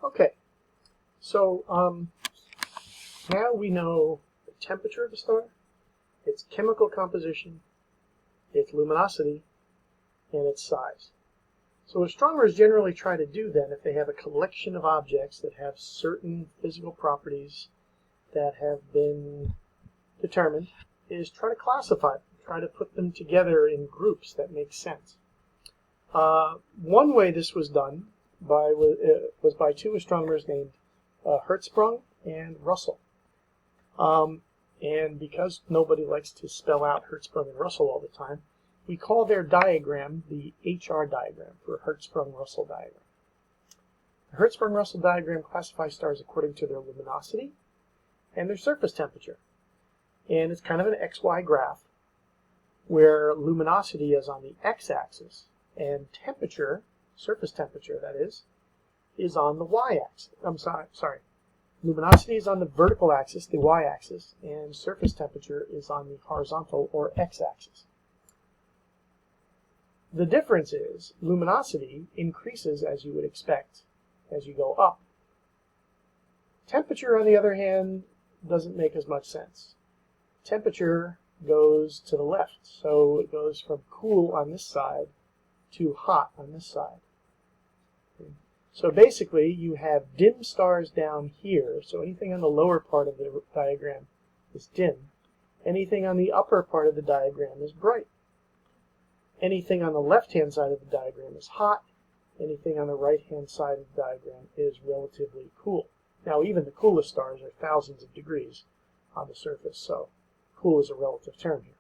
Okay, so now we know the temperature of the star, its chemical composition, its luminosity, and its size. So what astronomers generally try to do then, if they have a collection of objects that have certain physical properties that have been determined, is try to classify them, try to put them together in groups that make sense. One way this was done was by two astronomers named Hertzsprung and Russell. And because nobody likes to spell out Hertzsprung and Russell all the time, we call their diagram the HR diagram, for Hertzsprung-Russell diagram. The Hertzsprung-Russell diagram classifies stars according to their luminosity and their surface temperature. And it's kind of an XY graph where luminosity is on the x-axis and temperature, surface temperature that is on the y-axis. I'm sorry. Luminosity is on the vertical axis, the y-axis, and surface temperature is on the horizontal or x-axis. The difference is luminosity increases as you would expect as you go up. Temperature, on the other hand, doesn't make as much sense. Temperature goes to the left, so it goes from cool on this side to hot on this side. So basically, you have dim stars down here, so anything on the lower part of the diagram is dim. Anything on the upper part of the diagram is bright. Anything on the left-hand side of the diagram is hot. Anything on the right-hand side of the diagram is relatively cool. Now, even the coolest stars are thousands of degrees on the surface, so cool is a relative term here.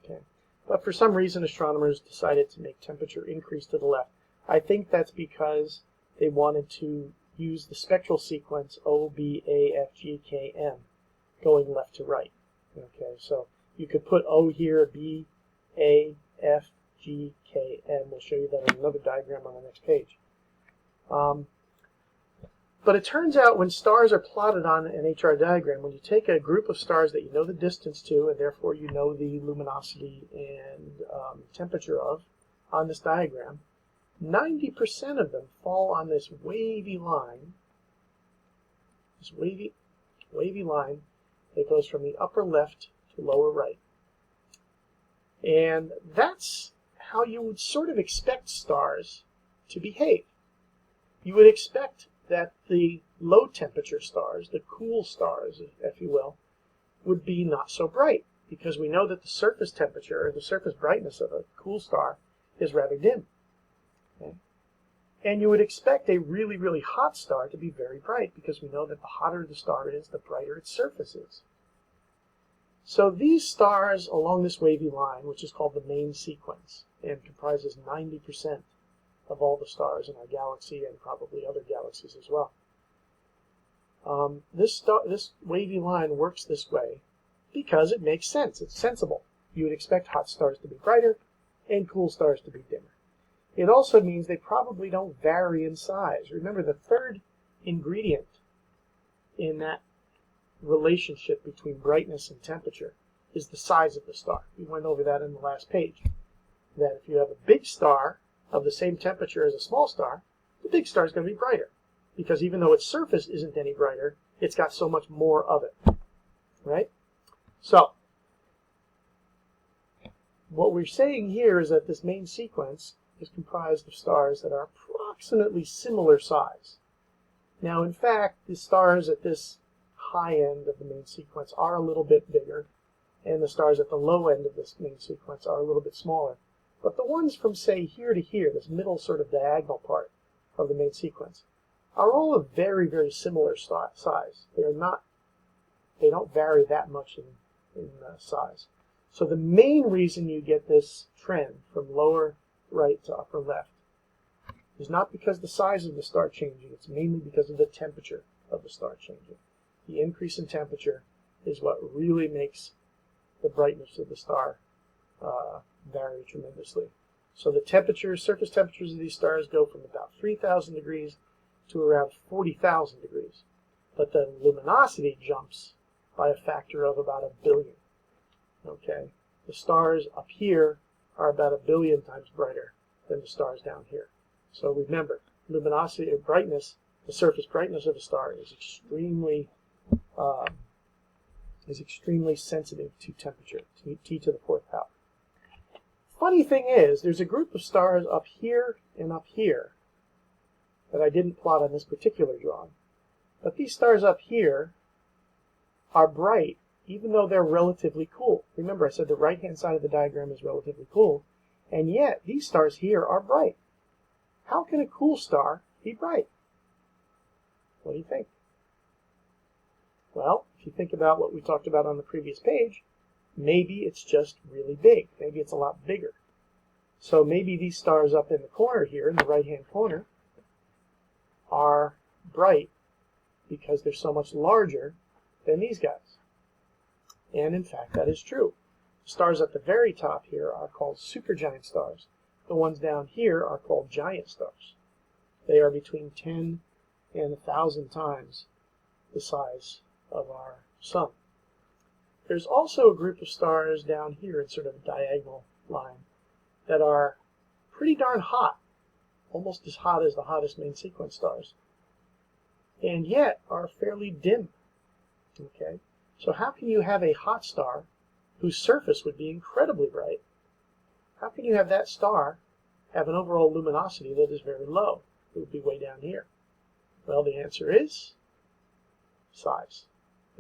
Okay. But for some reason, astronomers decided to make temperature increase to the left. I think that's because they wanted to use the spectral sequence O, B, A, F, G, K, M, going left to right. Okay, so you could put O here, B, A, F, G, K, M. We'll show you that on another diagram on the next page. But it turns out when stars are plotted on an HR diagram, when you take a group of stars that you know the distance to, and therefore you know the luminosity and temperature of on this diagram, 90% of them fall on this wavy line, this wavy line that goes from the upper left to lower right. And that's how you would sort of expect stars to behave. You would expect that the low temperature stars, the cool stars, if you will, would be not so bright, because we know that the surface temperature, or the surface brightness of a cool star is rather dim. Okay? And you would expect a really, really hot star to be very bright, because we know that the hotter the star is, the brighter its surface is. So these stars along this wavy line, which is called the main sequence, and comprises 90% of all the stars in our galaxy and probably other galaxies as well. This wavy line works this way because it makes sense. It's sensible. You would expect hot stars to be brighter and cool stars to be dimmer. It also means they probably don't vary in size. Remember, the third ingredient in that relationship between brightness and temperature is the size of the star. We went over that in the last page. That if you have a big star of the same temperature as a small star, the big star is going to be brighter, because even though its surface isn't any brighter, it's got so much more of it, right? So what we're saying here is that this main sequence is comprised of stars that are approximately similar size. Now, in fact, the stars at this high end of the main sequence are a little bit bigger, and the stars at the low end of this main sequence are a little bit smaller. But the ones from, say, here to here, this middle sort of diagonal part of the main sequence, are all of very, very similar size. They don't vary that much in size. So the main reason you get this trend from lower right to upper left is not because the size of the star changing, it's mainly because of the temperature of the star changing. The increase in temperature is what really makes the brightness of the star vary tremendously. So the surface temperatures of these stars go from about 3,000 degrees to around 40,000 degrees. But the luminosity jumps by a factor of about 1 billion. Okay? The stars up here are about 1 billion times brighter than the stars down here. So remember, luminosity or brightness the surface brightness of a star is extremely sensitive to temperature, T to the fourth power. Funny thing is, there's a group of stars up here and up here that I didn't plot on this particular drawing. But these stars up here are bright, even though they're relatively cool. Remember, I said the right-hand side of the diagram is relatively cool, and yet these stars here are bright. How can a cool star be bright? What do you think? Well, if you think about what we talked about on the previous page, maybe it's just really big. Maybe it's a lot bigger. So maybe these stars up in the corner here, in the right-hand corner, are bright because they're so much larger than these guys. And in fact, that is true. The stars at the very top here are called supergiant stars. The ones down here are called giant stars. They are between 10 and 1,000 times the size of our sun. There's also a group of stars down here in sort of a diagonal line that are pretty darn hot, almost as hot as the hottest main sequence stars, and yet are fairly dim. Okay, so how can you have a hot star whose surface would be incredibly bright? How can you have that star have an overall luminosity that is very low? It would be way down here. Well, the answer is size.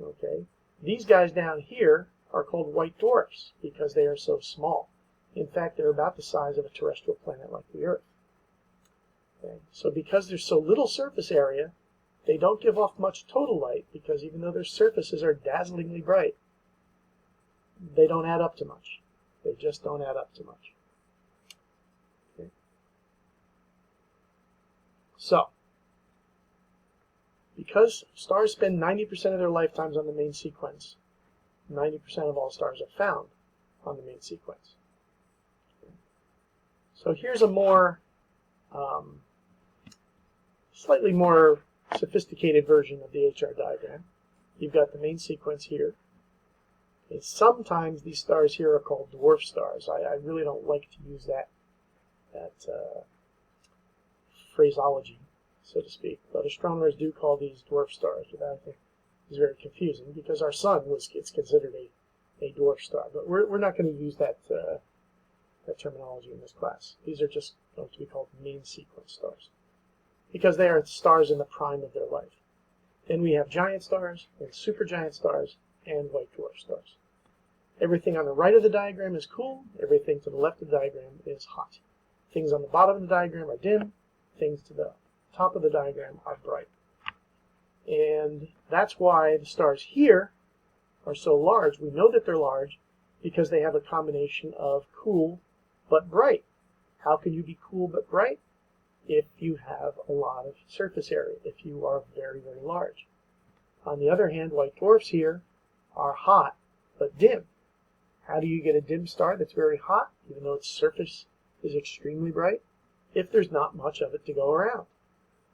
Okay, these guys down here are called white dwarfs because they are so small. In fact, they're about the size of a terrestrial planet like the Earth. Okay, so because there's so little surface area, they don't give off much total light, because even though their surfaces are dazzlingly bright, they don't add up to much. They just don't add up to much. Okay. So, because stars spend 90% of their lifetimes on the main sequence, 90% of all stars are found on the main sequence. Okay. So here's a more, slightly more sophisticated version of the HR diagram. You've got the main sequence here. And sometimes these stars here are called dwarf stars. I really don't like to use that phraseology, so to speak. But astronomers do call these dwarf stars, which I think is very confusing because our sun gets considered a dwarf star. But we're not going to use that terminology in this class. These are just going to be called main sequence stars, because they are stars in the prime of their life. Then we have giant stars, and supergiant stars, and white dwarf stars. Everything on the right of the diagram is cool. Everything to the left of the diagram is hot. Things on the bottom of the diagram are dim. Things to the top of the diagram are bright. And that's why the stars here are so large. We know that they're large because they have a combination of cool but bright. How can you be cool but bright? If you have a lot of surface area, if you are very, very large. On the other hand, white dwarfs here are hot but dim. How do you get a dim star that's very hot, even though its surface is extremely bright? If there's not much of it to go around.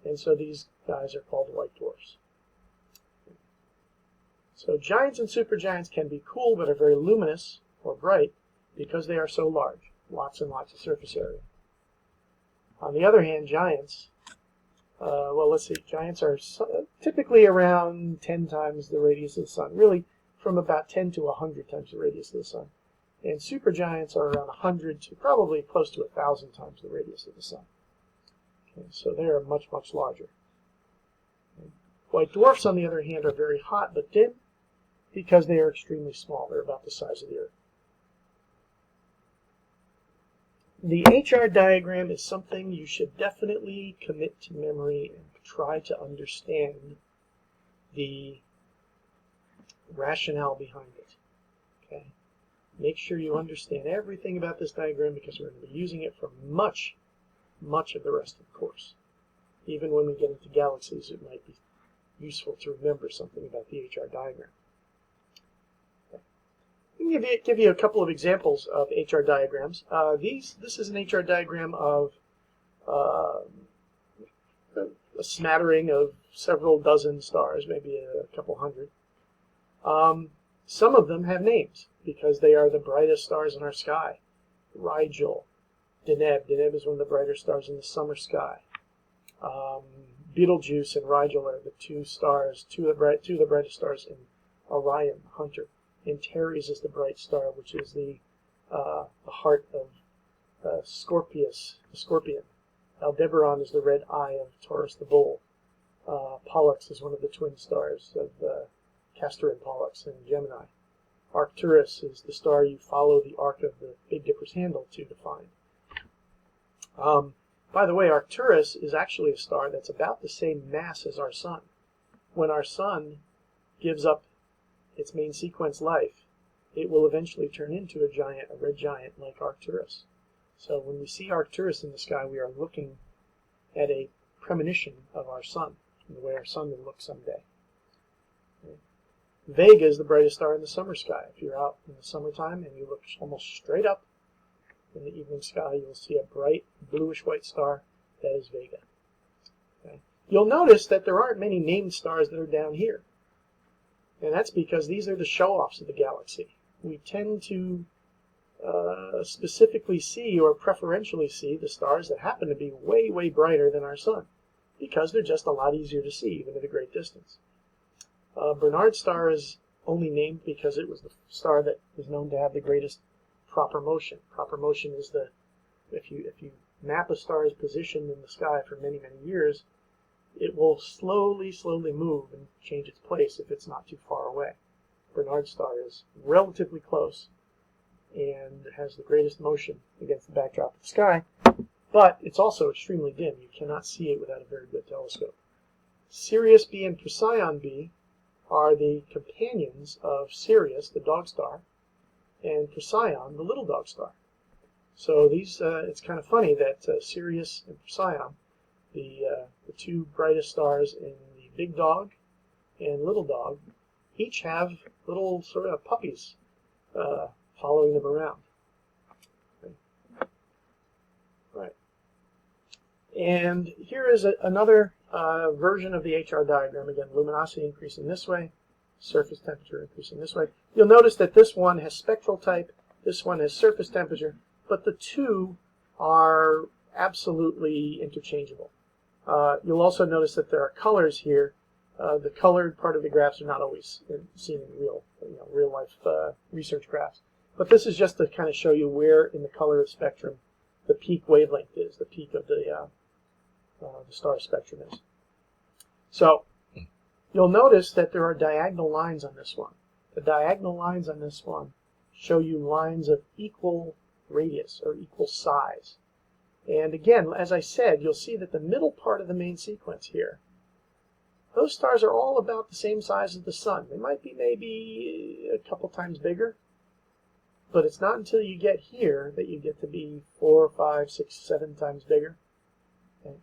And so these guys are called white dwarfs. So giants and supergiants can be cool but are very luminous or bright because they are so large. Lots and lots of surface area. On the other hand, giants, giants are typically around 10 times the radius of the sun, really from about 10 to 100 times the radius of the sun. And supergiants are around 100 to probably close to 1,000 times the radius of the sun. Okay, so they are much, much larger. Okay. White dwarfs, on the other hand, are very hot but dim because they are extremely small. They're about the size of the Earth. The HR diagram is something you should definitely commit to memory and try to understand the rationale behind it. Okay? Make sure you understand everything about this diagram because we're going to be using it for much of the rest of the course. Even when we get into galaxies, it might be useful to remember something about the HR diagram. Let me give you a couple of examples of HR diagrams. This is an HR diagram of a smattering of several dozen stars, maybe a couple hundred. Some of them have names because they are the brightest stars in our sky. Rigel, Deneb. Deneb is one of the brighter stars in the summer sky. Betelgeuse and Rigel are the two stars, two of the brightest stars in Orion, Hunter. Antares is the bright star, which is the heart of Scorpius, the scorpion. Aldebaran is the red eye of Taurus, the bull. Pollux is one of the twin stars of Castor and Pollux in Gemini. Arcturus is the star you follow the arc of the Big Dipper's handle to find. By the way, Arcturus is actually a star that's about the same mass as our Sun. When our Sun gives up its main sequence life, it will eventually turn into a red giant like Arcturus. So when we see Arcturus in the sky, we are looking at a premonition of our Sun, and the way our Sun will look someday. Okay. Vega is the brightest star in the summer sky. If you're out in the summertime and you look almost straight up in the evening sky, you will see a bright bluish-white star. That is Vega. Okay. You'll notice that there aren't many named stars that are down here. And that's because these are the show-offs of the galaxy. We tend to specifically see or preferentially see the stars that happen to be way, way brighter than our Sun, because they're just a lot easier to see, even at a great distance. Bernard's star is only named because it was the star that is known to have the greatest proper motion. Proper motion is if you map a star's position in the sky for many, many years, it will slowly move and change its place if it's not too far away. Bernard's star is relatively close and has the greatest motion against the backdrop of the sky, but it's also extremely dim. You cannot see it without a very good telescope. Sirius B and Procyon B are the companions of Sirius, the dog star, and Procyon, the little dog star. So these, it's kind of funny that Sirius and Procyon, the two brightest stars in the Big Dog and Little Dog, each have little sort of puppies following them around. Okay. Right. And here is another version of the HR diagram. Again, luminosity increasing this way, surface temperature increasing this way. You'll notice that this one has spectral type, this one has surface temperature, but the two are absolutely interchangeable. You'll also notice that there are colors here. The colored part of the graphs are not always seen in real life research graphs. But this is just to kind of show you where in the color spectrum the peak wavelength is, the peak of the star spectrum is. So you'll notice that there are diagonal lines on this one. The diagonal lines on this one show you lines of equal radius or equal size. And again, as I said, you'll see that the middle part of the main sequence here, those stars are all about the same size as the Sun. They might be maybe a couple times bigger, but it's not until you get here that you get to be 4, 5, 6, 7 times bigger. Okay.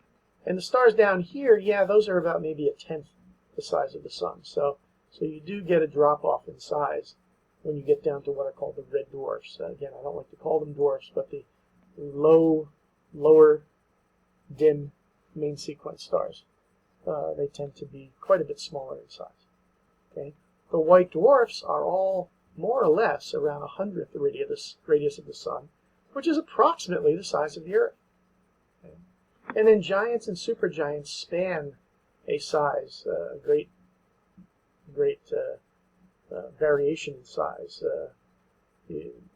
And the stars down here, yeah, those are about maybe a tenth the size of the Sun. So you do get a drop-off in size when you get down to what are called the red dwarfs. Again, I don't like to call them dwarfs, but the lower dim main sequence stars. They tend to be quite a bit smaller in size. Okay? The white dwarfs are all more or less around 100th the radius of the Sun, which is approximately the size of the Earth. Okay? And then giants and supergiants span a size, great variation in size.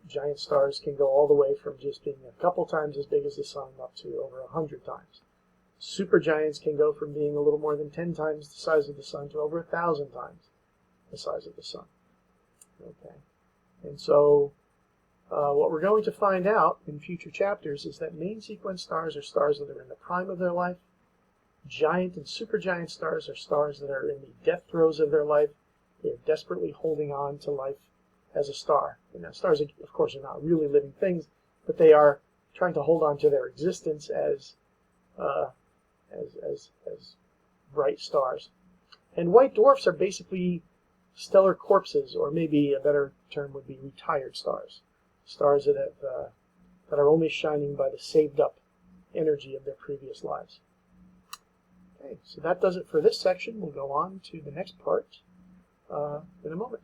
Giant stars can go all the way from just being a couple times as big as the Sun up to over 100 times. Supergiants can go from being a little more than 10 times the size of the Sun to over 1,000 times the size of the Sun. Okay, and so what we're going to find out in future chapters is that main sequence stars are stars that are in the prime of their life. Giant and supergiant stars are stars that are in the death throes of their life. They're desperately holding on to life as a star. And now, stars, of course, are not really living things, but they are trying to hold on to their existence as bright stars. And white dwarfs are basically stellar corpses, or maybe a better term would be retired stars. Stars that are only shining by the saved up energy of their previous lives. Okay, so that does it for this section. We'll go on to the next part in a moment.